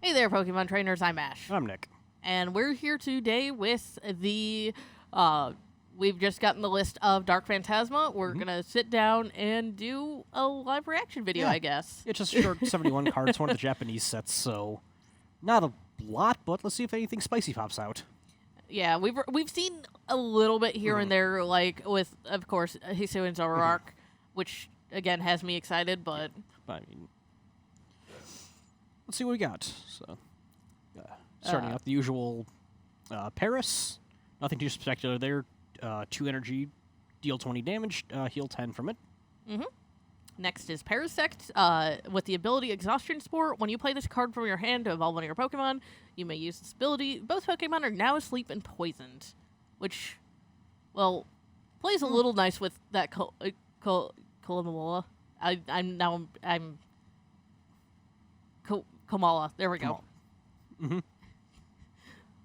Hey there, Pokemon trainers. I'm Ash. I'm Nick. And we're here today with the, we've just gotten the list of Dark Phantasma. We're going to sit down and do a live reaction video, I guess. It's just short 71 cards. It's one of the Japanese sets, so not a lot, but let's see if anything spicy pops out. Yeah, we've seen a little bit here and there, like with, of course, Hisu and Zoroark, which, again, has me excited, but... I mean, let's see what we got. So, starting out the usual Paris. Nothing too spectacular there. 2 energy, deal 20 damage, heal 10 from it. Next is Parasect, with the ability Exhaustion Spore. When you play this card from your hand to evolve one of your Pokemon, you may use this ability. Both Pokemon are now asleep and poisoned, which, well, plays a little nice with that Kolomola. I'm Komala. There we go.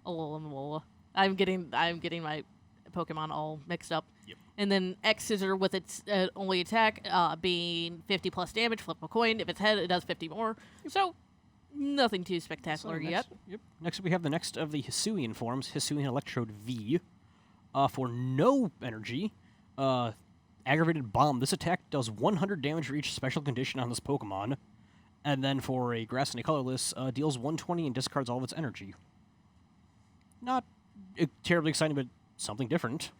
Alola. I'm getting my Pokemon all mixed up. Yep. And then X Scissor with its only attack being 50 plus damage. Flip a coin. If it's head, it does 50 more. So nothing too spectacular yet. Next, we have the next of the Hisuian forms, Hisuian Electrode V. For no energy, Aggravated Bomb. This attack does 100 damage for each special condition on this Pokemon. And then for a Grass and Colorless, deals 120 and discards all of its energy. Not terribly exciting, but something different.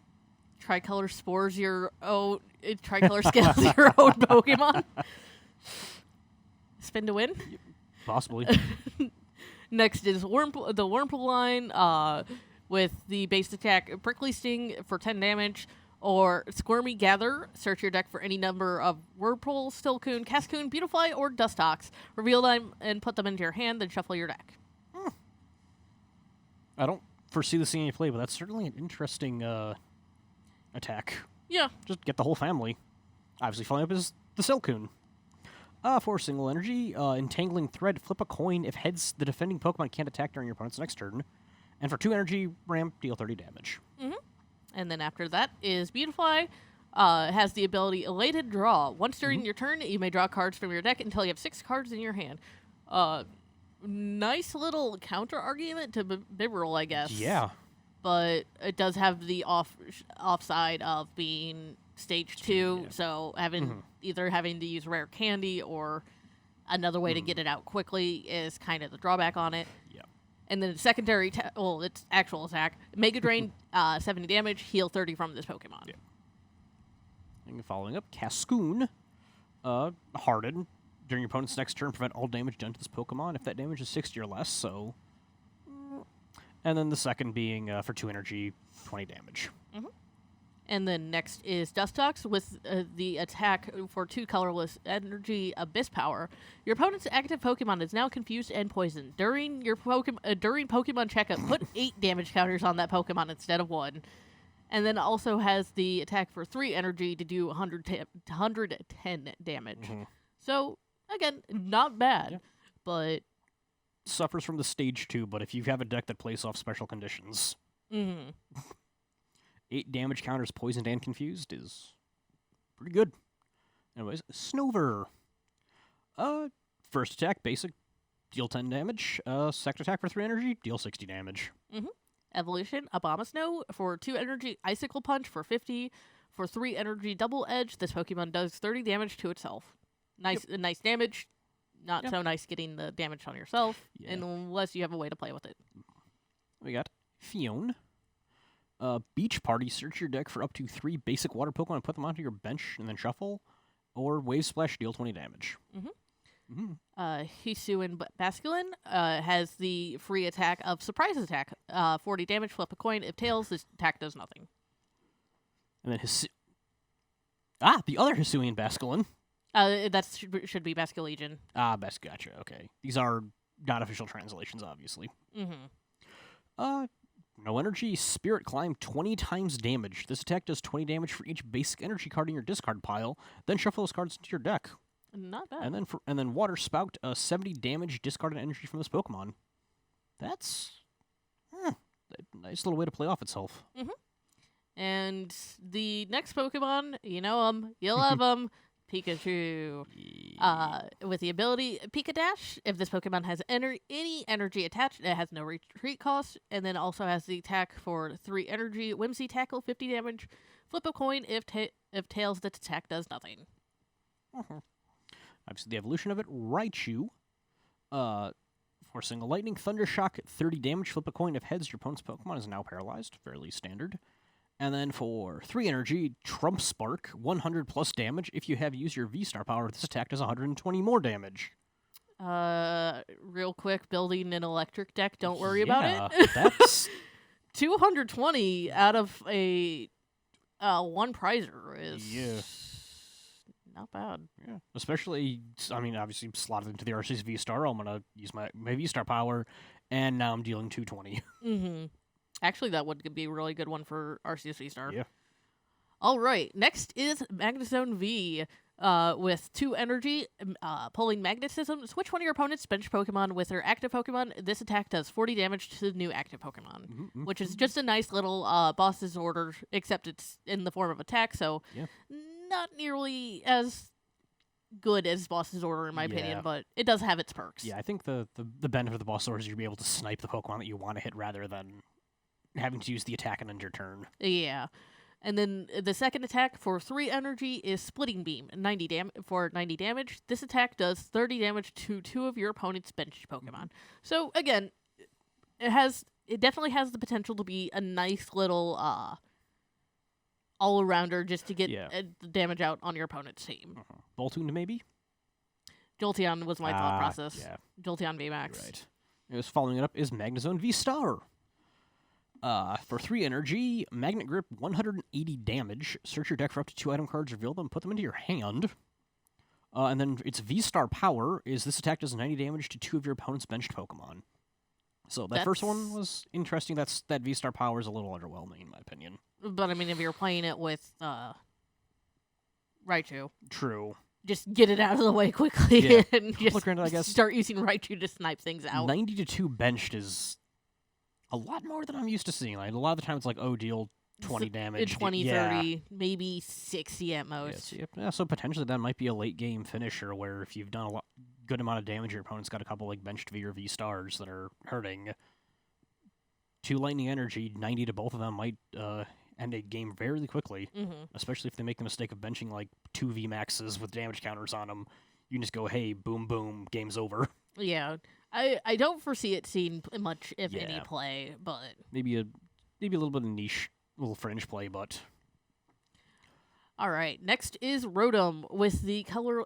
Tricolor Spores your own... Tricolor Scales your own Pokemon. Spin to win? Possibly. Next is the Wurmple line with the base attack Prickly Sting for 10 damage. Or Squirmy Gather. Search your deck for any number of Whirlpool, Stillcoon, Cascoon, Beautifly, or Dustox. Reveal them and put them into your hand, then shuffle your deck. I don't foresee this seeing any play, but that's certainly an interesting attack. Yeah. Just get the whole family. Obviously, following up is the Silcoon. For single energy, Entangling Thread, flip a coin. If heads, the defending Pokemon can't attack during your opponent's next turn. And for 2 energy, ramp, deal 30 damage. And then after that is Beautifly. Has the ability Elated Draw. Once during your turn, you may draw cards from your deck until you have 6 cards in your hand. Nice little counter argument to Bibarel, I guess. Yeah. But it does have the offside of being stage 2, so either having to use rare candy or another way to get it out quickly is kind of the drawback on it. Yeah. And then secondary, its actual attack, Mega Drain, 70 damage, heal 30 from this Pokemon. Yeah. And following up, Cascoon, Harden. During your opponent's next turn, prevent all damage done to this Pokemon if that damage is 60 or less, so... And then the second being, for 2 energy, 20 damage. And then next is Dustox with the attack for 2 colorless energy Abyss Power. Your opponent's active Pokemon is now confused and poisoned. During your during Pokemon checkup, put 8 damage counters on that Pokemon instead of 1. And then also has the attack for 3 energy to do 110 damage. So, again, not bad, but... Suffers from the stage 2, but if you have a deck that plays off special conditions... 8 damage counters, poisoned and confused, is pretty good. Anyways, Snover. First attack, basic, deal 10 damage. Second attack for 3 energy, deal 60 damage. Evolution, Abomasnow for 2 energy, Icicle Punch for 50. For 3 energy, Double Edge, this Pokemon does 30 damage to itself. Nice damage. Not so nice getting the damage on yourself, unless you have a way to play with it. We got Fion. Beach Party, search your deck for up to 3 basic water Pokemon and put them onto your bench and then shuffle. Or Wave Splash, deal 20 damage. Hisu and Basculin has the free attack of Surprise Attack. 40 damage, flip a coin. If tails, this attack does nothing. And then the other Hisuian Basculin. That should be Basculegion. Gotcha, okay. These are not official translations, obviously. No energy, Spirit Climb, 20 times damage. This attack does 20 damage for each basic energy card in your discard pile. Then shuffle those cards into your deck. Not bad. And then Water Spout, 70 damage, discarded energy from this Pokemon. That's a nice little way to play off itself. And the next Pokemon, you know him, you love him, Pikachu. With the ability Pika Dash, if this Pokemon has any energy attached, it has no retreat cost, and then also has the attack for 3 energy, Whimsy Tackle, 50 damage, flip a coin if tails, that attack does nothing. Obviously, the evolution of it, Raichu. Forcing a Lightning Thunder Shock, 30 damage, flip a coin if heads, your opponent's Pokemon is now paralyzed, fairly standard. And then for 3 energy, Trump Spark, 100 plus damage. If you have used your V-Star power, this attack does 120 more damage. Real quick, building an electric deck, don't worry about it. That's 220 out of a 1 prizer is not bad. Yeah, especially, I mean, obviously slotted into the Arceus V-Star. I'm going to use my V-Star power, and now I'm dealing 220. Mm-hmm. Actually, that would be a really good one for Arceus V-Star. Yeah. All right, next is Magnezone V. With 2 energy, pulling Magnetism, switch one of your opponent's bench Pokemon with their active Pokemon. This attack does 40 damage to the new active Pokemon, which is just a nice little boss's order, except it's in the form of attack, so not nearly as good as boss's order in my opinion, but it does have its perks. Yeah, I think the benefit of the boss order is you'll be able to snipe the Pokemon that you want to hit rather than having to use the attack and end your turn. Yeah. And then the second attack for 3 energy is Splitting Beam, 90 damage. This attack does 30 damage to 2 of your opponent's bench Pokemon. So again, it definitely has the potential to be a nice little all-arounder just to get damage out on your opponent's team. Boltund maybe? Jolteon was my thought process. Yeah. Jolteon VMAX. Right. Following it up is Magnezone V-Star. For 3 energy, Magnet Grip, 180 damage. Search your deck for up to 2 item cards, reveal them, put them into your hand. And then its V-Star power is this attack does 90 damage to 2 of your opponent's benched Pokemon. So that first one was interesting. That V-Star power is a little underwhelming, in my opinion. But, I mean, if you're playing it with Raichu. True. Just get it out of the way quickly and just granted, I guess start using Raichu to snipe things out. 90 to 2 benched is a lot more than I'm used to seeing. Like, a lot of the time it's like, deal 20 damage. 20, 30, maybe 60 at most. So potentially that might be a late game finisher where if you've done good amount of damage, your opponent's got a couple like benched V or V stars that are hurting. 2 lightning energy, 90 to both of them might end a game very quickly, especially if they make the mistake of benching like 2 V maxes with damage counters on them. You can just go, hey, boom, boom, game's over. Yeah. I don't foresee it seeing much, if any, play, but maybe a little bit of niche, little fringe play, but all right. Next is Rotom with the color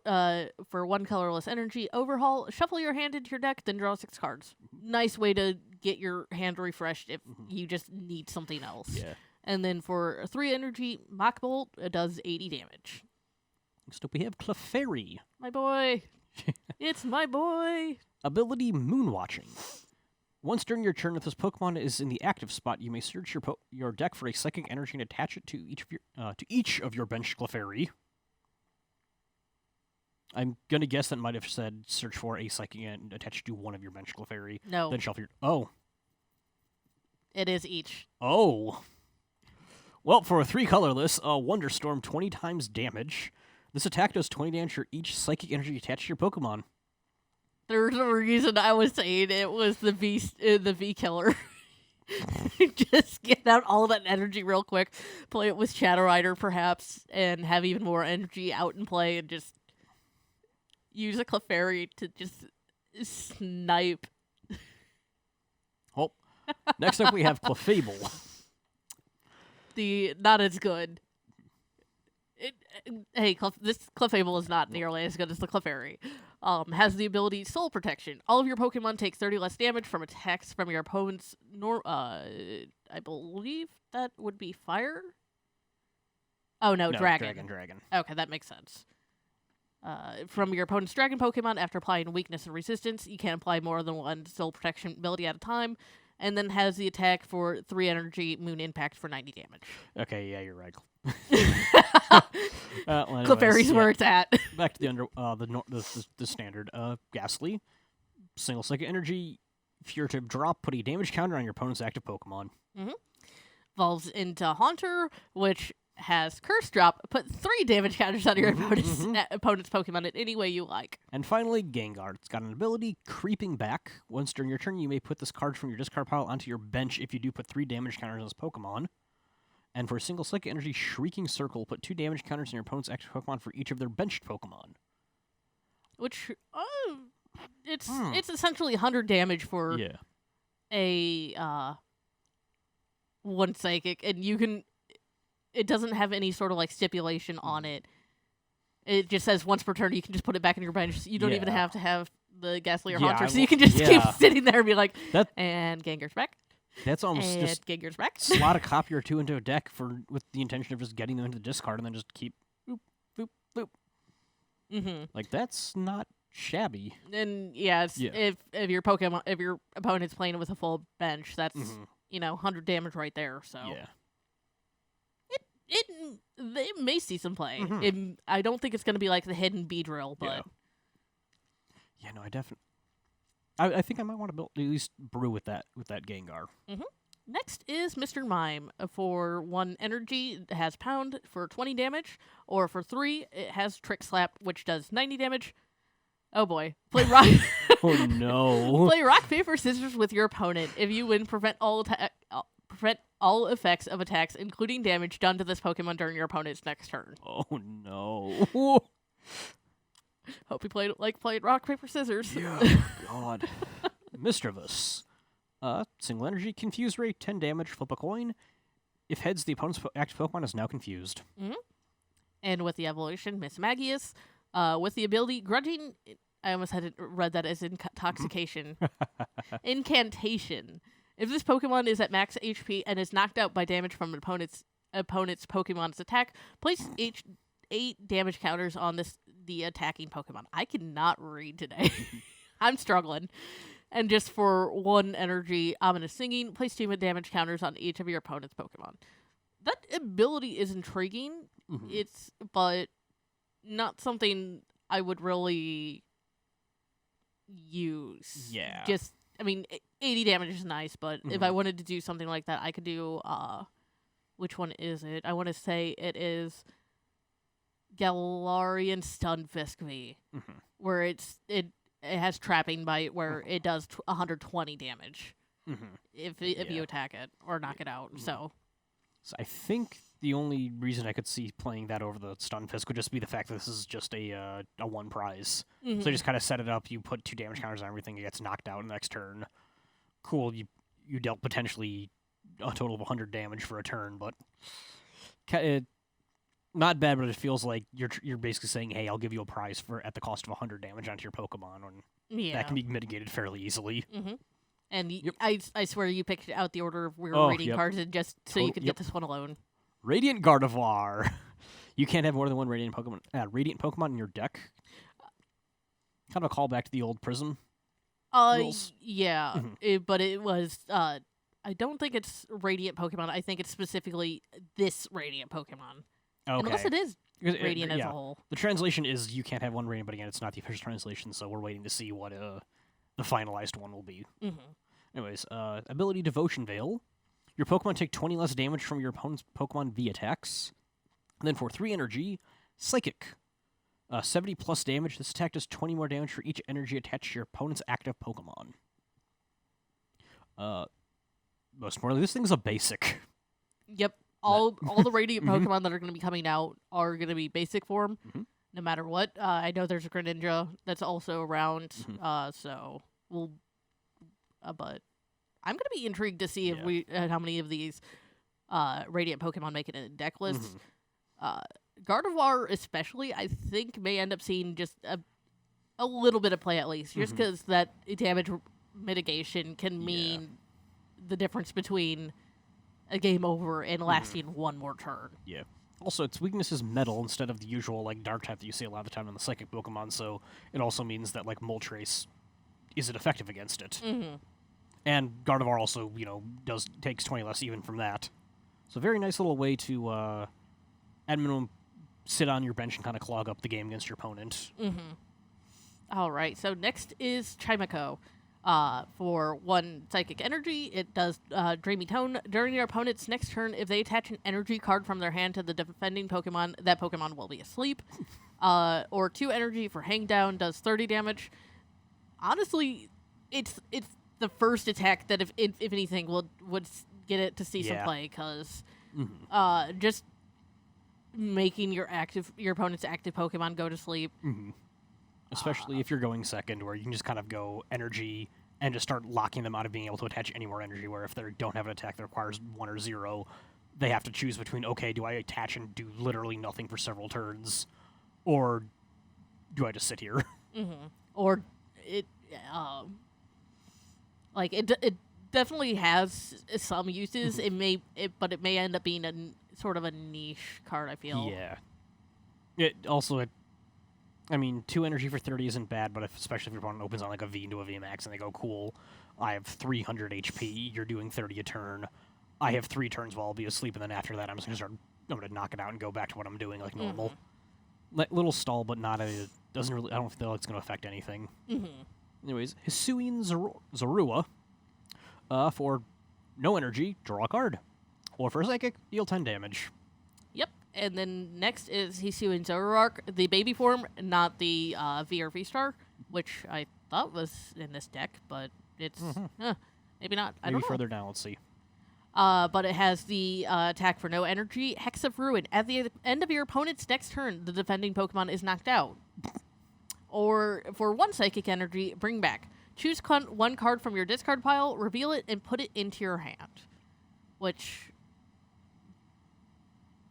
for 1 colorless energy overhaul. Shuffle your hand into your deck, then draw 6 cards. Nice way to get your hand refreshed if you just need something else. Yeah. And then for 3 energy, Mach Bolt does 80 damage. Next up we have Clefairy. My boy. It's my boy. Ability Moonwatching. Once during your turn, if this Pokemon is in the active spot, you may search your deck for a psychic energy and attach it to each of your bench Clefairy. I'm gonna guess that might have said search for a psychic and attach it to one of your bench Clefairy. No. Then shuffle your. Oh. It is each. Oh. Well, for a 3 colorless, Wonder Storm, 20 times damage. This attack does 20 damage for each psychic energy attached to your Pokemon. There's a reason I was saying it was the V killer. Just get out all that energy real quick, play it with Shadow Rider perhaps, and have even more energy out and play, and just use a Clefairy to just snipe. Oh, next up we have Clefable. The not as good. This Clefable is not nearly as good as the Clefairy. Has the ability Soul Protection. All of your Pokemon take 30 less damage from attacks from your opponent's I believe that would be fire? Oh, no, dragon. Dragon. Okay, that makes sense. From your opponent's dragon Pokemon, after applying weakness and resistance, you can apply more than 1 Soul Protection ability at a time, and then has the attack for 3 energy, Moon Impact for 90 damage. Okay, yeah, you're right. Clefairy's where it's at. Back to the standard. Ghastly, single psychic energy. If you're to drop, put a damage counter on your opponent's active Pokemon. Evolves into Haunter, which has Curse Drop. Put 3 damage counters on your opponent's Pokemon in any way you like. And finally, Gengar. It's got an ability, Creeping Back. Once during your turn, you may put this card from your discard pile onto your bench. If you do, put 3 damage counters on this Pokemon. And for a single Psychic Energy, Shrieking Circle. Put 2 damage counters on your opponent's active Pokemon for each of their benched Pokemon. Which, it's essentially 100 damage for a 1 Psychic, and you can... It doesn't have any sort of, like, stipulation on it. It just says once per turn, you can just put it back in your bench. You don't even have to have the Ghastly or Haunter, so you can just keep sitting there and be like, and Gengar's back. That's almost and just Gengar's back. slot a copy or 2 into a deck with the intention of just getting them into the discard and then just keep boop, boop, boop. Mm-hmm. Like, that's not shabby. And, if your Pokemon, if your opponent's playing with a full bench, that's, 100 damage right there, so... Yeah. It may see some play. I don't think it's going to be like the hidden Beedrill, but... Yeah, no, I definitely... I think I might want to build, at least brew with that Gengar. Next is Mr. Mime. For 1 energy, it has Pound for 20 damage, or for 3, it has Trick Slap, which does 90 damage. Oh boy. Play rock... Oh no. Play rock, paper, scissors with your opponent. If you win, prevent all effects of attacks, including damage done to this Pokemon during your opponent's next turn. Oh no. Hope you played rock, paper, scissors. Yeah, God. Mischievous. Single energy, Confuse Ray, 10 damage, flip a coin. If heads, the opponent's active Pokemon is now confused. And with the evolution, Miss Magius. With the ability, Grudging... I almost had read that as intoxication. Incantation. If this Pokemon is at max HP and is knocked out by damage from an opponent's Pokemon's attack, place 8 damage counters on the attacking Pokemon. I cannot read today. I'm struggling. And just for 1 energy, Ominous Singing, place 2 damage counters on each of your opponent's Pokemon. That ability is intriguing. But not something I would really use. Yeah. 80 damage is nice, but if I wanted to do something like that, I could do, which one is it? I want to say it is Galarian Stunfisk V, where it has Trapping Bite, where it does 120 damage if you attack it or knock it out. So I think the only reason I could see playing that over the Stunfisk would just be the fact that this is just a 1 prize. So you just kind of set it up, you put 2 damage counters on everything, it gets knocked out next turn. Cool, you dealt potentially a total of 100 damage for a turn, but not bad, but it feels like you're basically saying, hey, I'll give you a prize at the cost of 100 damage onto your Pokemon, and that can be mitigated fairly easily. And I swear you picked out the order of we're rating cards and just so you could get this one alone. Radiant Gardevoir. You can't have more than 1 Radiant Pokemon in your deck. Kind of a callback to the old Prism rules. Yeah. But it was... I don't think it's Radiant Pokemon. I think it's specifically this Radiant Pokemon. Okay. Unless it is Radiant as a whole. The translation is you can't have 1 Radiant, but again, it's not the official translation, so we're waiting to see what the finalized one will be. Anyways, ability Devotion Veil. Your Pokemon take 20 less damage from your opponent's Pokemon V attacks. And then for 3 energy, Psychic. 70 plus damage. This attack does 20 more damage for each energy attached to your opponent's active Pokemon. Most importantly, this thing's a basic. Yep. All the Radiant Pokemon that are going to be coming out are going to be basic form, no matter what. I know there's a Greninja that's also around, so we'll... but I'm going to be intrigued to see if how many of these Radiant Pokemon make it in a deck list. Gardevoir especially, I think, may end up seeing just a little bit of play at least, just because that damage mitigation can mean the difference between a game over and lasting 1 more turn. Yeah. Also, its weakness is Metal instead of the usual Dark type that you see a lot of the time in the Psychic Pokemon, so it also means that Moltres isn't effective against it. And Gardevoir also, takes 20 less even from that. So very nice little way to, at minimum, sit on your bench and kind of clog up the game against your opponent. All right, so next is Chimico. For 1 psychic energy, it does Dreamy Tone. During your opponent's next turn, if they attach an energy card from their hand to the defending Pokemon, that Pokemon will be asleep. Or 2 energy for Hang Down, does 30 damage. Honestly, it's the first attack that, if anything, would get it to see some play, because just making your opponent's active Pokemon go to sleep. Especially if you're going second, where you can just kind of go energy and just start locking them out of being able to attach any more energy, where if they don't have an attack that requires 1 or 0, they have to choose between, okay, do I attach and do literally nothing for several turns, or do I just sit here? Or it it definitely has some uses. But it may end up being a sort of a niche card, I feel. Yeah. I mean, 2 energy for 30 isn't bad, but especially if your opponent opens on like a V into a VMAX and they go, cool, I have 300 HP, you're doing 30 a turn, I have 3 turns while I'll be asleep, and then after that I'm going to knock it out and go back to what I'm doing like normal. Little stall, but not I don't feel like it's going to affect anything. Anyways, Hisuian Zorua, for no energy, draw a card. Or for Psychic, deal 10 damage. Yep. And then next is Hisuian Zoroark, the baby form, not the V or V-Star, which I thought was in this deck, but it's maybe not. I don't know. Further down, let's see. But it has the attack for no energy, Hex of Ruin. At the end of your opponent's next turn, the defending Pokemon is knocked out. Or for 1 psychic energy, bring back. Choose 1 card from your discard pile, reveal it, and put it into your hand. Which,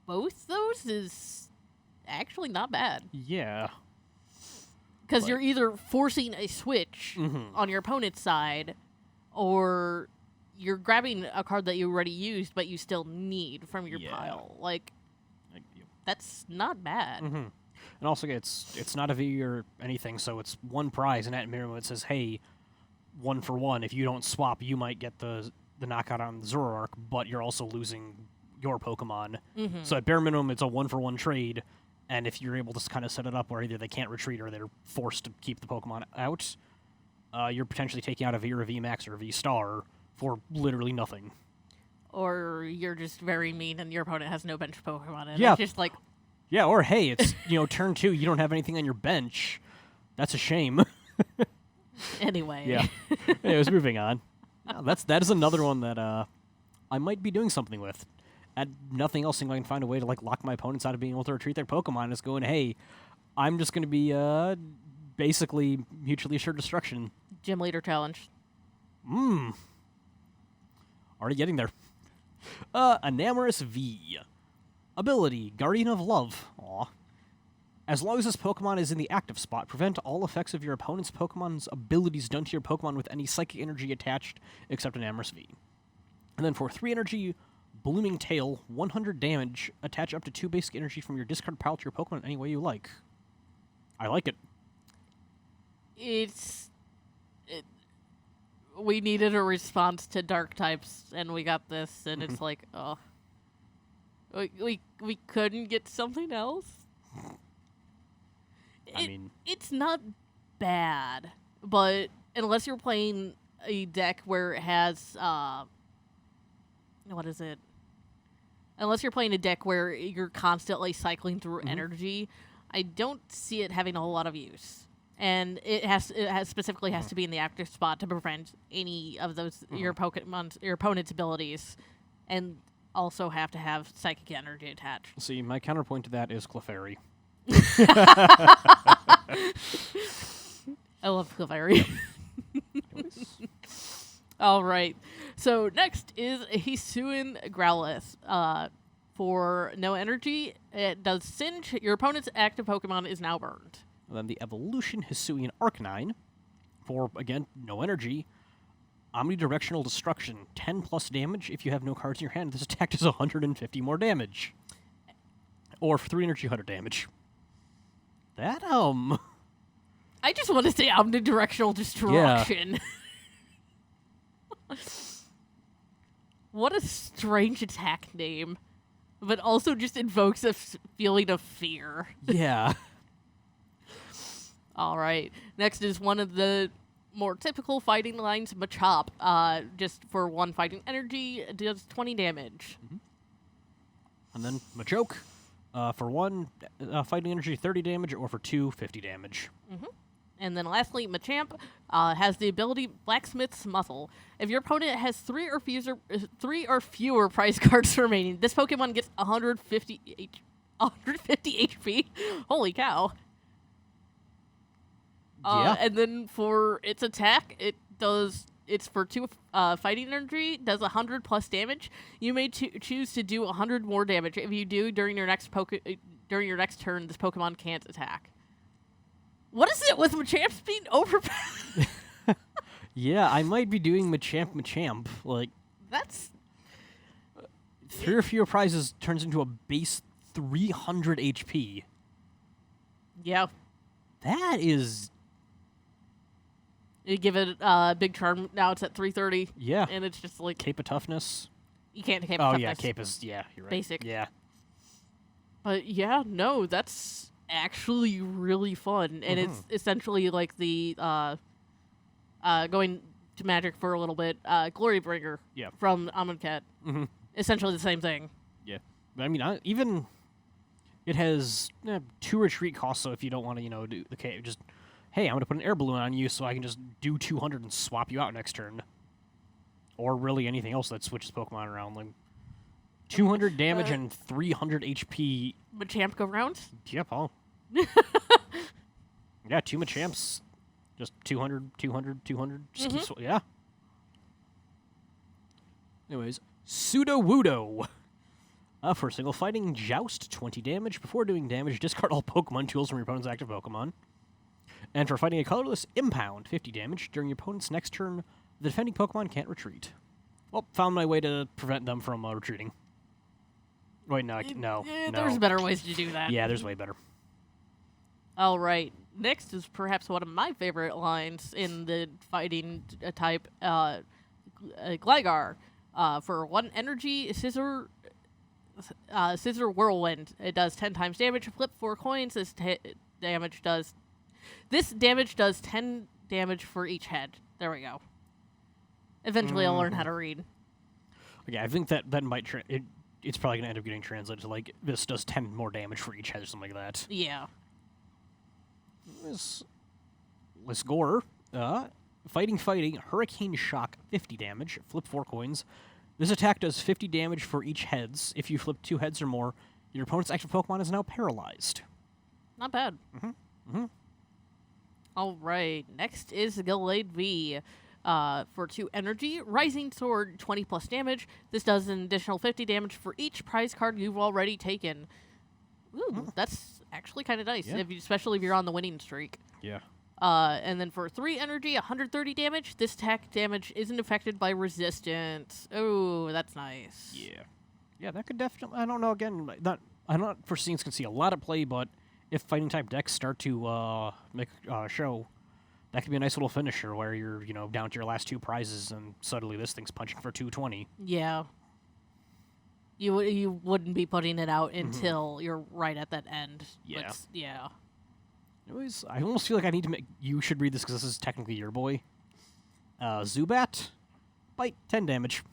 both those is actually not bad. Yeah. Because you're either forcing a switch on your opponent's side, or you're grabbing a card that you already used, but you still need from your pile. That's not bad. And also, it's not a V or anything, so it's 1 prize, and at minimum it says, hey, 1 for 1. If you don't swap, you might get the knockout on the Zoroark, but you're also losing your Pokemon. So at bare minimum, it's a 1 for 1 trade, and if you're able to kind of set it up where either they can't retreat or they're forced to keep the Pokemon out, you're potentially taking out a V or a VMAX or a V-Star for literally nothing. Or you're just very mean and your opponent has no bench Pokemon, and it's just like... Yeah, or hey, it's turn 2, you don't have anything on your bench. That's a shame. Anyway. Yeah. Anyways, moving on. That is another one that I might be doing something with. At nothing else, I can find a way to lock my opponents out of being able to retreat their Pokemon. Is going, hey, I'm just going to be basically mutually assured destruction. Gym Leader Challenge. Already getting there. Enamorous V. Ability, Guardian of Love. Aw. As long as this Pokemon is in the active spot, prevent all effects of your opponent's Pokemon's abilities done to your Pokemon with any psychic energy attached, except Enamorous V. And then for 3 energy, Blooming Tail, 100 damage, attach up to 2 basic energy from your discard pile to your Pokemon any way you like. I like it. We needed a response to dark types, and we got this, and it's like, oh. We couldn't get something else? It's not bad, but unless you're playing a deck where it has, what is it? Unless you're playing a deck where you're constantly cycling through energy, I don't see it having a whole lot of use. And it specifically has to be in the active spot to prevent any of those your opponent's abilities, and also have to have psychic energy attached. See, my counterpoint to that is Clefairy. I love Clefairy. All right. So next is Hisuian Growlithe. For no energy, it does Singe. Your opponent's active Pokemon is now burned. And then the Evolution Hisuian Arcanine. For, again, no energy. Omnidirectional Destruction. 10 plus damage. If you have no cards in your hand, this attack does 150 more damage. Or for 3 energy, 100 damage. That, I just want to say Omnidirectional Destruction. Yeah. What a strange attack name. But also just invokes a feeling of fear. Yeah. All right. Next is one of the more typical fighting lines, Machop, just for 1 fighting energy, does 20 damage. And then Machoke, for 1 fighting energy, 30 damage, or for 2, 50 damage. And then lastly, Machamp has the ability Blacksmith's Muscle. If your opponent has 3 or fewer prize cards remaining, this Pokemon gets 150 HP. Holy cow. Yeah. And then for its attack, it's for 2 fighting energy, does 100 plus damage. You may choose to do 100 more damage. If you do during your next turn, this Pokemon can't attack. What is it with Machamp's being overpowered? Yeah, I might be doing Machamp. Like, That's 3 or fewer prizes turns into a base 300 HP. yeah. That is... You give it a big charm. Now it's at 330. Yeah. And it's just like Cape of Toughness. you can't cape Oh, toughness. yeah, Cape is... Yeah, you're right. Basic. Yeah. But yeah, no, that's actually really fun, and it's essentially like the going to Magic for a little bit, Glorybringer Yeah. from Amonkhet. Essentially the same thing. Yeah. But I mean, even... It has 2 retreat costs, so if you don't want to, do the cave, just... Hey, I'm going to put an air balloon on you so I can just do 200 and swap you out next turn. Or really anything else that switches Pokemon around. Like 200 damage and 300 HP. Machamp go round? Yep, yeah, 2 Machamps. Just 200, 200, 200. Just keep yeah. Anyways, Sudowoodo. For a single fighting Joust, 20 damage. Before doing damage, discard all Pokemon tools from your opponent's active Pokemon. And for fighting a colorless Impound, 50 damage. During your opponent's next turn, the defending Pokemon can't retreat. Well, found my way to prevent them from retreating. Wait, no. There's better ways to do that. Yeah, there's way better. All right. Next is perhaps one of my favorite lines in the fighting type, Gligar. For 1 energy, Scissor Whirlwind. It does 10 times damage. Flip 4 coins. This damage does 10 damage for each head. There we go. Eventually, I'll learn how to read. Okay, I think that might... it's probably going to end up getting translated to, like, this does 10 more damage for each head or something like that. Yeah. Lisgore. Fighting. Hurricane Shock, 50 damage. Flip 4 coins. This attack does 50 damage for each heads. If you flip 2 heads or more, your opponent's active Pokemon is now paralyzed. Not bad. All right. Next is Gallade V. For 2 energy, Rising Sword, 20 plus damage. This does an additional 50 damage for each prize card you've already taken. Ooh, that's actually kind of nice, Yeah. Especially if you're on the winning streak. Yeah. And then for 3 energy, 130 damage. This attack damage isn't affected by resistance. Oh, that's nice. Yeah. Yeah, that could definitely... I don't know, again, I'm not foreseeing it's going to see a lot of play, but if fighting-type decks start to make a show... That could be a nice little finisher where you're, down to your last 2 prizes and suddenly this thing's punching for 220. Yeah. You wouldn't be putting it out until you're right at that end. Yeah. Yeah. Anyways, I almost feel like I need to make... You should read this because this is technically your boy. Zubat. Bite, 10 damage.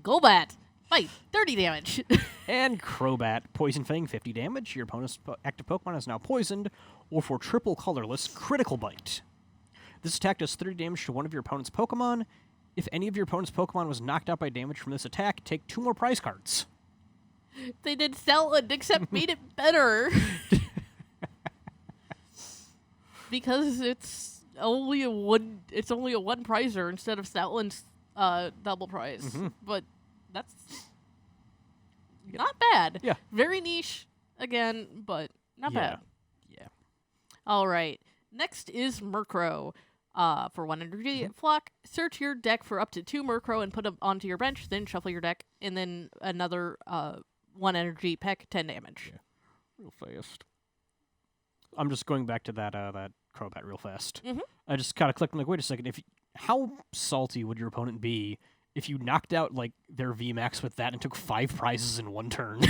Golbat. Bite, 30 damage. And Crobat. Poison Fang, 50 damage. Your opponent's active Pokemon is now poisoned. Or for triple colorless, Critical Bite. This attack does 30 damage to one of your opponent's Pokemon. If any of your opponent's Pokemon was knocked out by damage from this attack, take 2 more prize cards. They did sell it, except made it better. Because it's only a one prizer instead of Stoutland's double prize. But that's not bad. Yeah. Very niche again, but not bad. Yeah. All right. Next is Murkrow. For 1 energy, Flock, search your deck for up to 2 Murkrow and put them onto your bench, then shuffle your deck, and then another 1 energy, peck, 10 damage. Yeah. Real fast. I'm just going back to that Crobat real fast. I just kind of clicked and like, wait a second, how salty would your opponent be if you knocked out like their VMAX with that and took 5 prizes in 1 turn?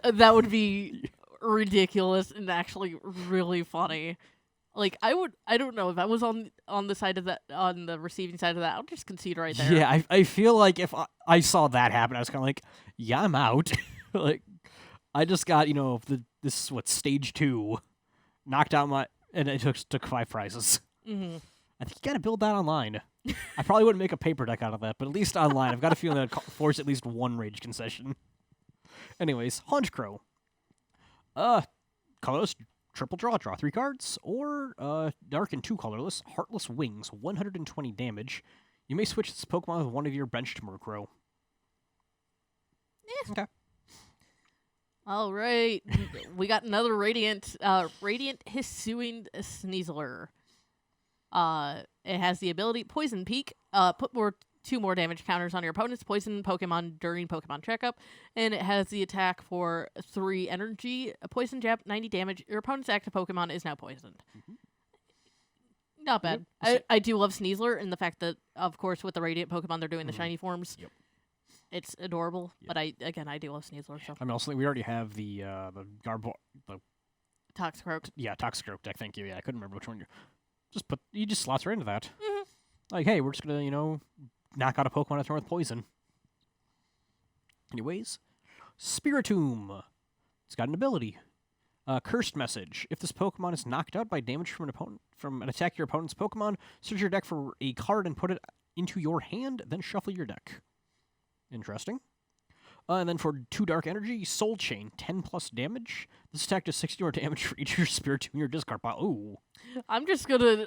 That would be ridiculous and actually really funny. Like I don't know if I was on the side of that, on the receiving side of that, I'll just concede right there. Yeah, I feel like if I saw that happen, I was kind of like, yeah, I'm out. Like, I just got, this is what, stage 2, knocked out and it took 5 prizes. Mm-hmm. I think you got to build that online. I probably wouldn't make a paper deck out of that, but at least online, I've got a feeling that it'd force at least one rage concession. Anyways, Hunch Crow. Colorless, triple draw 3 cards, or dark and 2 colorless, Heartless Wings, 120 damage. You may switch this Pokemon with one of your benched Murkrow. Okay. All right, we got another Radiant Hisuian Sneasler. It has the ability Poison Peak. Put 2 more damage counters on your opponent's poison Pokemon during Pokemon checkup, and it has the attack for 3 energy. A poison jab, 90 damage. Your opponent's active Pokemon is now poisoned. Mm-hmm. Not bad. I do love Sneasler, and the fact that, of course, with the Radiant Pokemon, they're doing the shiny forms. Yep. It's adorable, but I do love Sneasler. So. I mean, also, we already have the Toxicroak. Yeah, Toxicroak deck. Thank you. Yeah, I couldn't remember which one. You just slots right into that. Mm-hmm. Like, hey, we're just gonna knock out a Pokemon at turn with poison. Anyways, Spiritomb. It's got an ability. Cursed Message. If this Pokemon is knocked out by damage from an attack your opponent's Pokemon, search your deck for a card and put it into your hand, then shuffle your deck. Interesting. And then for 2 dark energy, Soul Chain, 10 plus damage. This attack does 60 more damage for each of your Spiritomb in your discard pile. Ooh. I'm just gonna,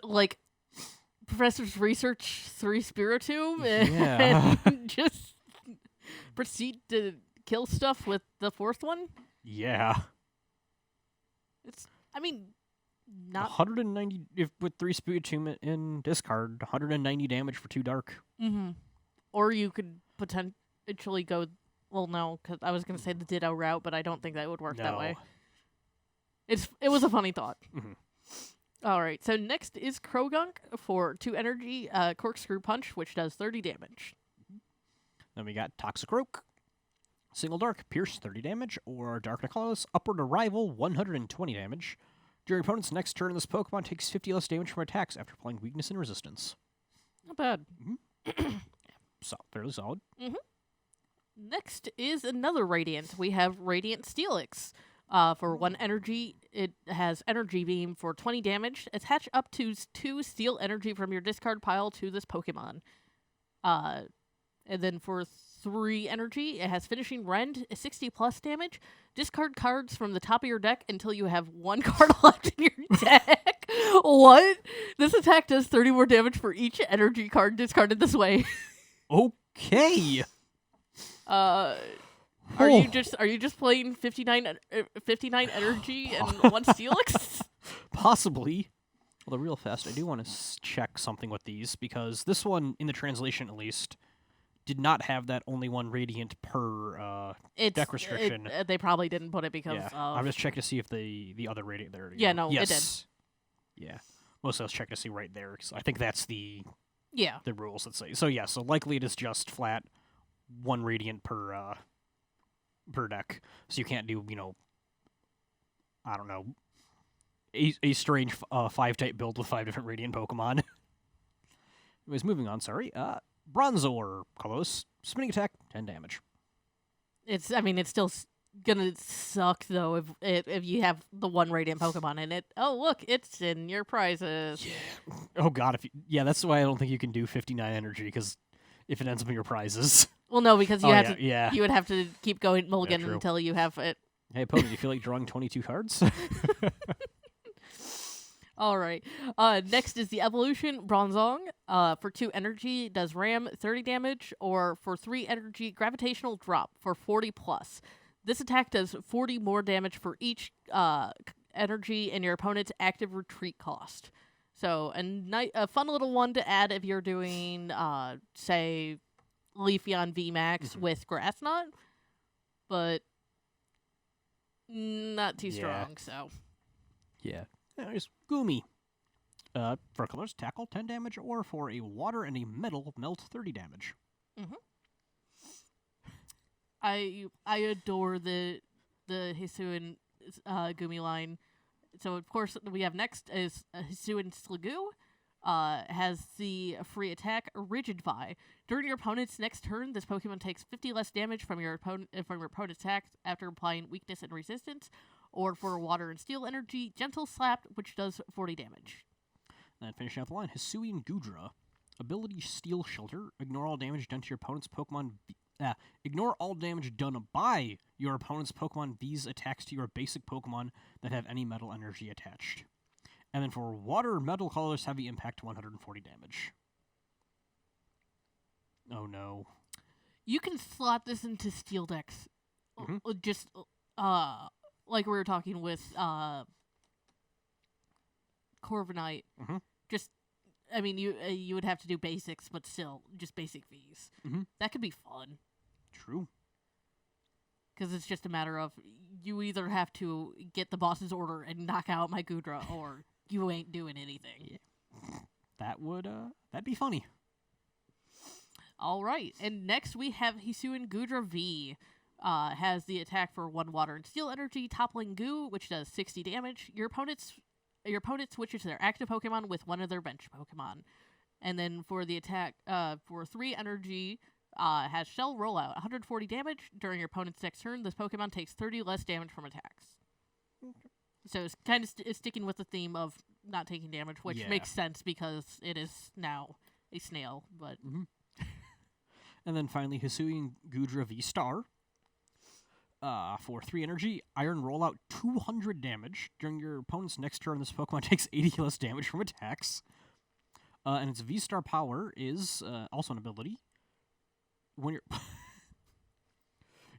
Professor's Research 3 Spiritomb and just proceed to kill stuff with the 4th one? Yeah. Not 190 with 3 Spiritomb in discard, 190 damage for 2 dark. Mm-hmm. Or you could potentially go. Well, no, because I was gonna say the Ditto route, but I don't think that would work that way. It was a funny thought. Mm-hmm. All right, so next is Krogunk for 2 energy, Corkscrew Punch, which does 30 damage. Then we got Toxicroak. Single Dark, Pierce, 30 damage, or Dark and Colorless, Upward Arrival, 120 damage. During your opponent's next turn, this Pokemon takes 50 less damage from attacks after applying Weakness and Resistance. Not bad. Mm-hmm. Fairly solid. Mm-hmm. Next is another Radiant. We have Radiant Steelix. For 1 energy, it has Energy Beam for 20 damage. Attach up to 2 Steel Energy from your discard pile to this Pokemon. And then for 3 energy, it has Finishing Rend, 60 plus damage. Discard cards from the top of your deck until you have 1 card left in your deck. What? This attack does 30 more damage for each energy card discarded this way. Okay. Are you just playing 59 energy and 1 Steelix? Possibly. Although real fast, I do want to check something with these, because this one, in the translation at least, did not have that only 1 Radiant per deck restriction. They probably didn't put it because of... I'm just checking to see if the other Radiant there. Yeah, no, yes. it did. Yeah. Mostly I was checking to see right there, because I think that's the rules that say. So so likely it is just flat 1 Radiant per deck. So you can't do, I don't know, a strange 5-type build with 5 different Radiant Pokemon. Anyways, moving on, sorry. Bronzor, colorless, spinning attack, 10 damage. It's still gonna suck, though, if you have the 1 Radiant Pokemon in it. Oh, look, it's in your prizes. Yeah. Oh, God. That's why I don't think you can do 59 energy, because if it ends up in your prizes... Well, no, because you would have to keep going mulligan until you have it. Hey, Poe, do you feel like drawing 22 cards? All right. Next is the Evolution Bronzong. For 2 energy, does Ram 30 damage, or for 3 energy, Gravitational Drop for 40 plus. This attack does 40 more damage for each energy and your opponent's active retreat cost. So a fun little one to add if you're doing, say, Leafeon VMAX with Grass Knot, but not too strong, so. Yeah. There's Goomy. For colors, Tackle, 10 damage, or for a Water and a Metal, Melt, 30 damage. Mm-hmm. I adore the Hisuian Goomy line. So, of course, we have next is Hisuian Sliggoo. Has the free attack Rigidify. During your opponent's next turn, this Pokemon takes 50 less damage from your opponent's attack after applying weakness and resistance, or for Water and Steel Energy, Gentle Slap, which does 40 damage. And finishing out the line, Hisuian Gudra. Ability Steel Shelter. Ignore all damage done to your opponent's Pokemon. Ignore all damage done by your opponent's Pokemon V's attacks to your basic Pokemon that have any metal energy attached. And then for Water Metal Colorless Heavy Impact, 140 damage. Oh no. You can slot this into Steel decks. Just, like we were talking with Corviknight. Just, I mean, you would have to do basics, but still, just basic Vs. That could be fun. True. Because it's just a matter of, you either have to get the boss's order and knock out my Gudra, or you ain't doing anything. Yeah. That'd be funny. All right, and next we have Hisuian Gudra V. Has the attack for 1 Water and Steel Energy, Toppling Goo, which does 60 damage. Your opponent switches their active Pokemon with one of their bench Pokemon. And then for the attack, for 3 energy, has Shell Rollout, 140 damage. During your opponent's next turn, this Pokemon takes 30 less damage from attacks. So it's kind of sticking with the theme of not taking damage, which makes sense because it is now a snail. But And then finally, Hisuian Gudra V-Star. For 3 energy, Iron Rollout, 200 damage. During your opponent's next turn, this Pokemon takes 80 less damage from attacks. And its V-Star power is also an ability. When you're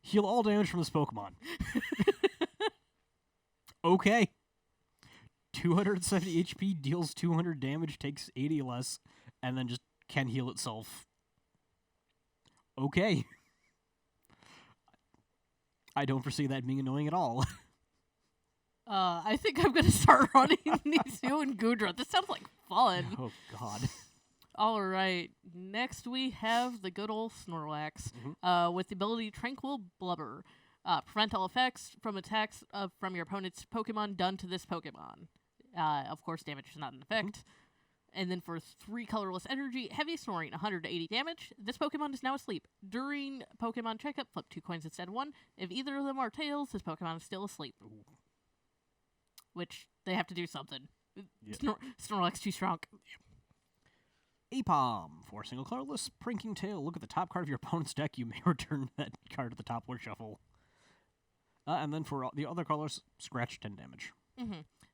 heal all damage from this Pokemon. Okay. 270 HP, deals 200 damage, takes 80 less, and then just can heal itself. Okay. I don't foresee that being annoying at all. I think I'm going to start running Nisu and Gudra. This sounds like fun. Oh, God. All right. Next, we have the good old Snorlax with the ability Tranquil Blubber. Prevent all effects from attacks from your opponent's Pokemon done to this Pokemon. Of course, damage is not an effect. And then for 3 colorless energy, Heavy Snoring, 180 damage. This Pokemon is now asleep. During Pokemon checkup, flip 2 coins instead of 1. If either of them are tails, this Pokemon is still asleep. Ooh. Which, they have to do something. Yep. Snorlax too strong. Apom. For a single colorless Pranking Tail, look at the top card of your opponent's deck. You may return that card to the top or shuffle. And then for the other colors, scratch 10 damage.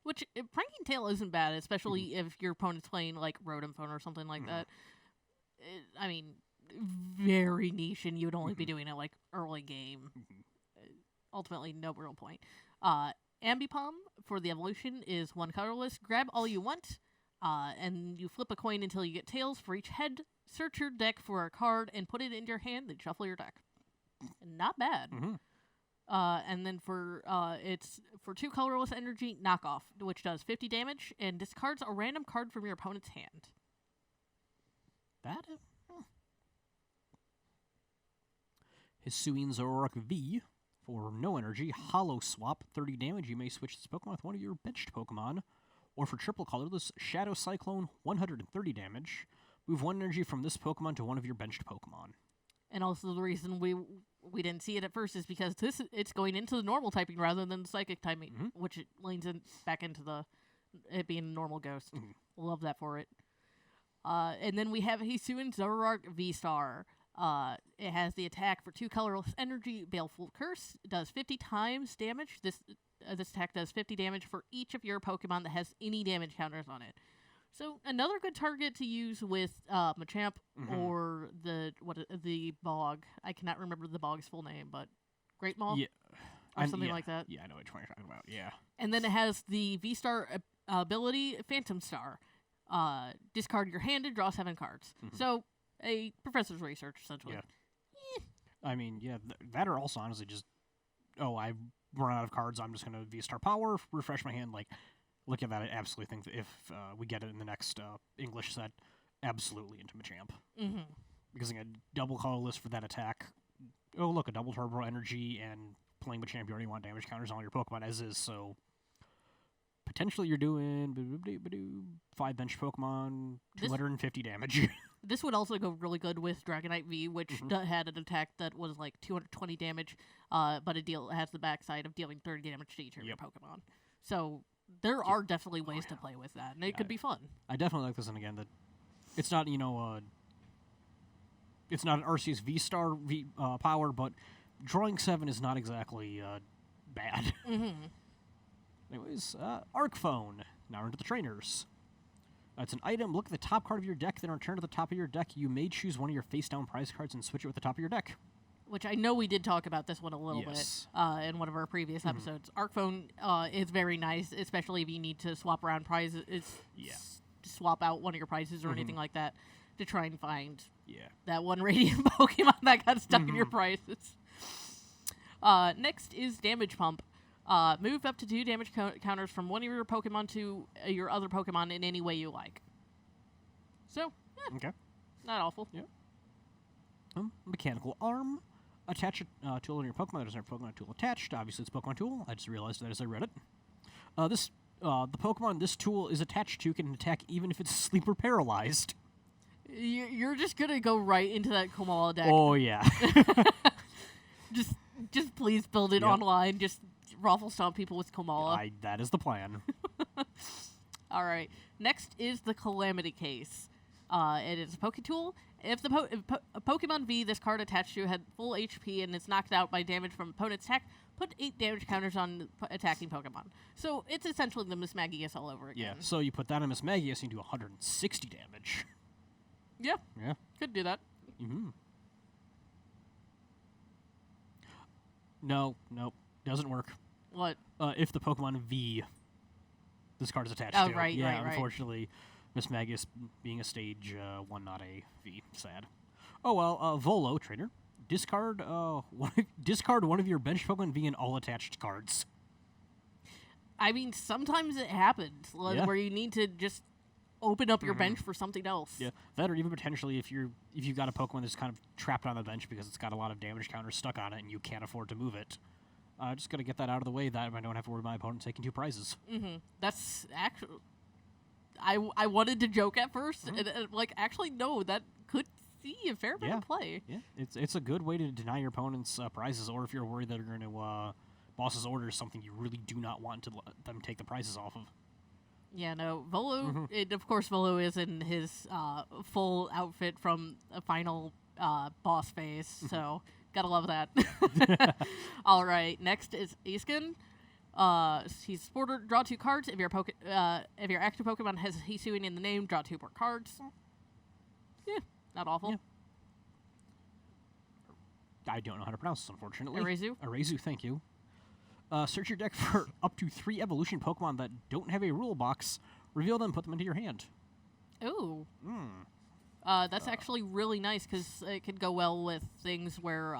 Which, Pranking Tail isn't bad, especially if your opponent's playing, like, Rotom Phone or something like that. I mean, very niche, and you would only be doing it, like, early game. Ultimately, no real point. Ambipom, for the evolution, is 1 colorless. Grab all you want, and you flip a coin until you get tails. For each head, search your deck for a card and put it into your hand, then shuffle your deck. Not bad. And then for it's for 2 colorless energy, Knockoff, which does 50 damage and discards a random card from your opponent's hand. Hisuian Zoroark V. For no energy, Hollow Swap, 30 damage. You may switch this Pokemon with one of your benched Pokemon. Or for triple colorless, Shadow Cyclone, 130 damage. Move 1 energy from this Pokemon to one of your benched Pokemon. And also the reason we didn't see it at first is because it's going into the normal typing rather than the psychic typing, which it leans back into it being a normal ghost. Love that for it. And then we have Hisuian Zoroark V-Star. It has the attack for 2 colorless energy, Baleful Curse. It does 50 times damage. This attack does 50 damage for each of your Pokemon that has any damage counters on it. So another good target to use with Machamp or the Bog. I cannot remember the Bog's full name, but Great Maul or something like that. Yeah, I know which one you're talking about. Yeah. And then it has the V-Star ability, Phantom Star. Discard your hand and draw 7 cards. So a professor's research essentially. Yeah. I mean, yeah, that or also honestly just I've run out of cards. I'm just gonna V-Star Power, refresh my hand, like. Look at that, I absolutely think that if we get it in the next English set, absolutely into Machamp. Because again, double colorless for that attack. Oh, look, a double turbo energy, and playing Machamp, you already want damage counters on your Pokemon as is, so potentially you're doing 5 bench Pokemon, 250 damage. This would also go really good with Dragonite V, which had an attack that was like 220 damage, but it has the backside of dealing 30 damage to each of your Pokemon. So there are definitely ways to play with that, and it could be fun. I definitely like this one again. That it's not it's not an Arceus V-Star power, but drawing 7 is not exactly bad. Anyways, Arc Phone. Now into the trainers. It's an item. Look at the top card of your deck, then return to the top of your deck. You may choose one of your face-down prize cards and switch it with the top of your deck. Which I know we did talk about this one a little bit in one of our previous episodes. Arc Phone is very nice, especially if you need to swap around prizes. Swap out one of your prizes or anything like that to try and find that one radiant Pokemon that got stuck in your prizes. Next is Damage Pump. Move up to 2 damage counters from one of your Pokemon to your other Pokemon in any way you like. So, okay, not awful. Yeah. Mechanical Arm. Attach a tool on your Pokemon that doesn't have a Pokemon tool attached. Obviously, it's a Pokemon tool. I just realized that as I read it. The Pokemon this tool is attached to can attack even if it's asleep or paralyzed. You're just gonna go right into that Komala deck. Oh yeah. Just please build it online. Just ruffle stomp people with Komala. That is the plan. All right. Next is the Calamity Case. It is a Poke Tool. If the Pokemon V this card attached to had full HP and is knocked out by damage from opponent's attack, put 8 damage counters on attacking Pokemon. So it's essentially the Mismagius all over again. Yeah. So you put that on Mismagius and you do 160 damage. Yeah. Yeah. Could do that. No. Doesn't work. What? If the Pokemon V this card is attached to. Right, right. Unfortunately, Mismagius being a stage 1, not a V. Sad. Oh well, Volo, trainer. Discard one of your bench Pokemon V and all attached cards. I mean, sometimes it happens where you need to just open up your bench for something else. Yeah, that or even potentially if you've got a Pokemon that's kind of trapped on the bench because it's got a lot of damage counters stuck on it and you can't afford to move it. Just gotta get that out of the way. That I don't have to worry about my opponent taking 2 prizes. That's actually. I wanted to joke at first, and actually no, that could see a fair bit of play. Yeah, it's a good way to deny your opponent's prizes, or if you're worried that they're going to boss's order is something you really do not want to let them take the prizes off of. Yeah, no, Volo. Of course, Volo is in his full outfit from a final boss phase, so gotta love that. All right, next is Iskin. He's supported. Draw 2 cards. If your active Pokemon has Hisuian in the name, draw 2 more cards. Yeah, not awful. Yeah. I don't know how to pronounce this, unfortunately. Arazu, thank you. Search your deck for up to 3 evolution Pokemon that don't have a rule box. Reveal them, put them into your hand. Ooh. That's actually really nice because it could go well with things where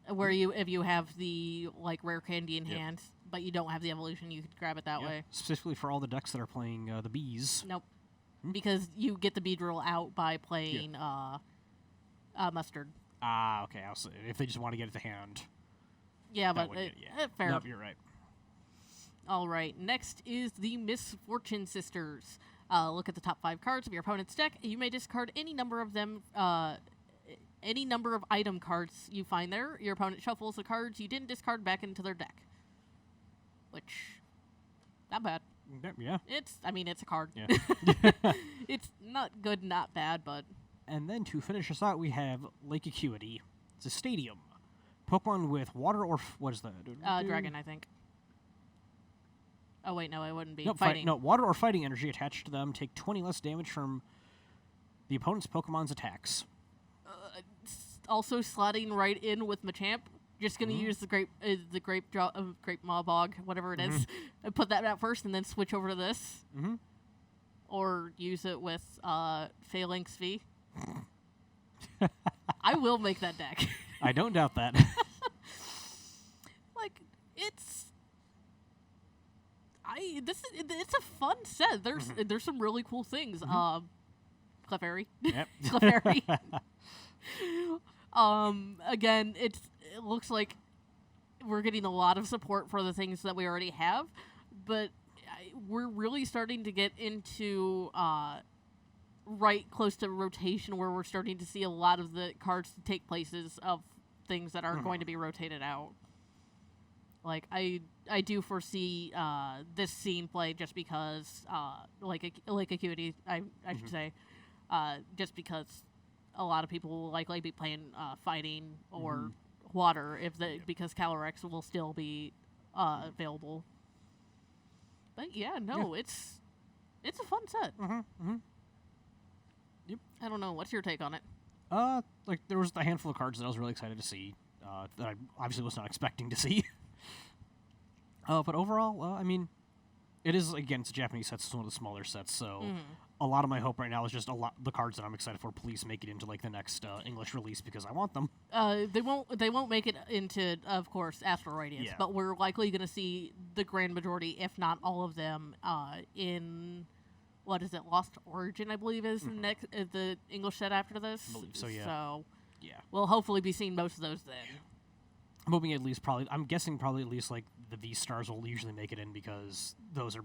if you have the rare candy in hand, but you don't have the evolution, you could grab it that way. Specifically for all the decks that are playing the bees. Nope. Because you get the Beedrill out by playing Mustard. Ah, okay. If they just want to get it to hand. Yeah, but fair. Nope, you're right. All right. Next is the Misfortune Sisters. Look at the top 5 cards of your opponent's deck. You may discard any number of them. Any number of item cards you find there. Your opponent shuffles the cards you didn't discard back into their deck. Which, not bad. Yeah. It's a card. Yeah. It's not good, not bad, but... And then to finish us out, we have Lake Acuity. It's a stadium. Pokemon with water or... what is that? Dragon, I think. Oh, wait, no, it wouldn't be. No, Fighting. Water or fighting energy attached to them. Take 20 less damage from the opponent's Pokemon's attacks. Also slotting right in with Machamp. Just gonna use the grape Maw-Bog, whatever it is, and put that out first, and then switch over to this. Or use it with Phalanx V. I will make that deck. I don't doubt that. It's a fun set. There's some really cool things. Clefairy. Yep. Clefairy. Again, it looks like we're getting a lot of support for the things that we already have, but we're really starting to get into right close to rotation where we're starting to see a lot of the cards take places of things that are going to be rotated out. Like, I do foresee this scene play just because, like Acuity, I should say, just because a lot of people will likely be playing fighting or water because Calyrex will still be available. But yeah, no, it's a fun set. Yep. I don't know. What's your take on it? Like, there was a handful of cards that I was really excited to see that I obviously was not expecting to see. But overall, I mean, it is, again, it's a Japanese set, so it's one of the smaller sets, so a lot of my hope right now is just the cards that I'm excited for, please make it into, like, the next English release, because I want them. They won't make it into, of course, Astral Radiance, but we're likely going to see the grand majority, if not all of them, in, what is it, Lost Origin, I believe, is the English set after this. I believe so, yeah. So, we'll hopefully be seeing most of those then. I'm hoping at least I'm guessing probably at least, like, the V-Stars will usually make it in because those are,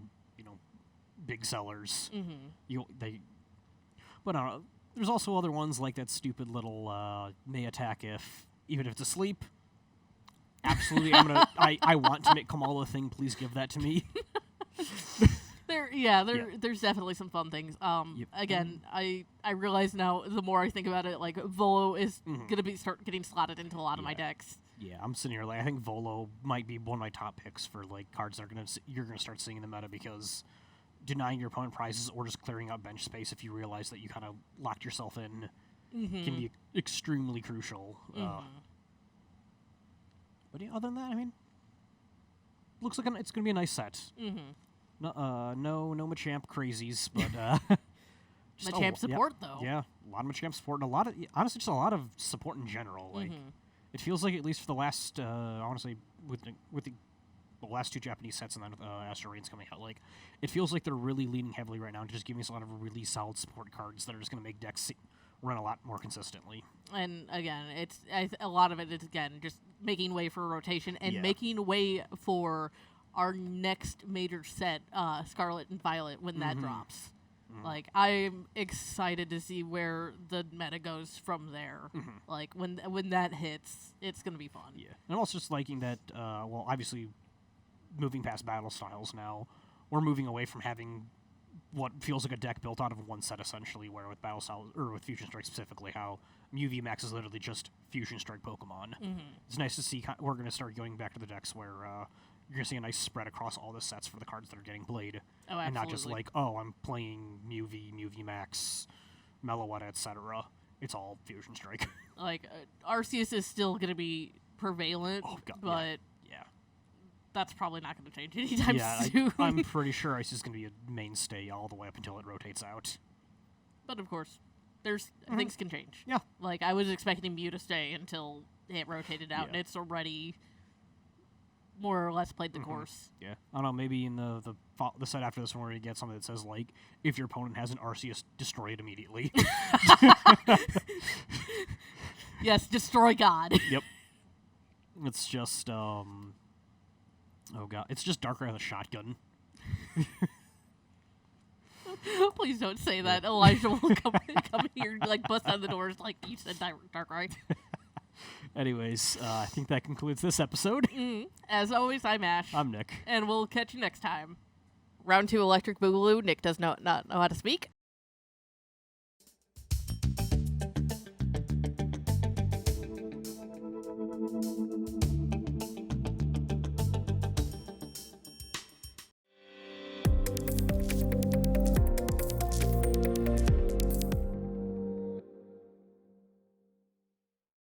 big sellers. But I don't know. There's also other ones like that stupid little may attack even if it's asleep. Absolutely, I want to make Kamala a thing. Please give that to me. There's definitely some fun things. Again, I realize now, the more I think about it, like, Volo is gonna start getting slotted into a lot of my decks. Yeah, I'm sitting here like I think Volo might be one of my top picks for like cards that you're gonna start seeing in the meta, because denying your opponent prizes or just clearing out bench space if you realize that you kind of locked yourself in can be extremely crucial. But yeah, other than that, I mean, looks like it's gonna be a nice set. No Machamp crazies, but Machamp support though. Yeah, a lot of Machamp support, and a lot of honestly just a lot of support in general. Like. It feels like, at least for the last, I want to say, with the last two Japanese sets and then Astral Radiance coming out, like, it feels like they're really leaning heavily right now into just giving us a lot of really solid support cards that are just going to make decks run a lot more consistently. And again, a lot of it is, again, just making way for rotation and making way for our next major set, Scarlet and Violet, when that drops. Like, I'm excited to see where the meta goes from there. Like, when that hits, it's going to be fun. Yeah. And I'm also just liking that, well, obviously, moving past battle styles now, we're moving away from having what feels like a deck built out of one set, essentially, where with battle style, or with Fusion Strike specifically, how Mew VMAX is literally just Fusion Strike Pokemon. It's nice to see we're going to start going back to the decks where you're going to see a nice spread across all the sets for the cards that are getting played. Oh, absolutely. And not just like, I'm playing Mew VMAX, Meloetta, etc. It's all Fusion Strike. Like, Arceus is still going to be prevalent, but that's probably not going to change anytime soon. I'm pretty sure Arceus is going to be a mainstay all the way up until it rotates out. But of course, things can change. Yeah. Like, I was expecting Mew to stay until it rotated out, and it's already more or less played the course. Yeah. I don't know, maybe in the set after this one where you get something that says, like, if your opponent has an Arceus, destroy it immediately. Yes, destroy God. Yep. It's just, oh god, it's just Darkrai with a shotgun. Please don't say that. Elijah will come here and, like, bust down the doors like you said, Darkrai. Anyways, I think that concludes this episode. As always, I'm Ash. I'm Nick. And we'll catch you next time. Round 2 Electric Boogaloo. Nick does not know how to speak.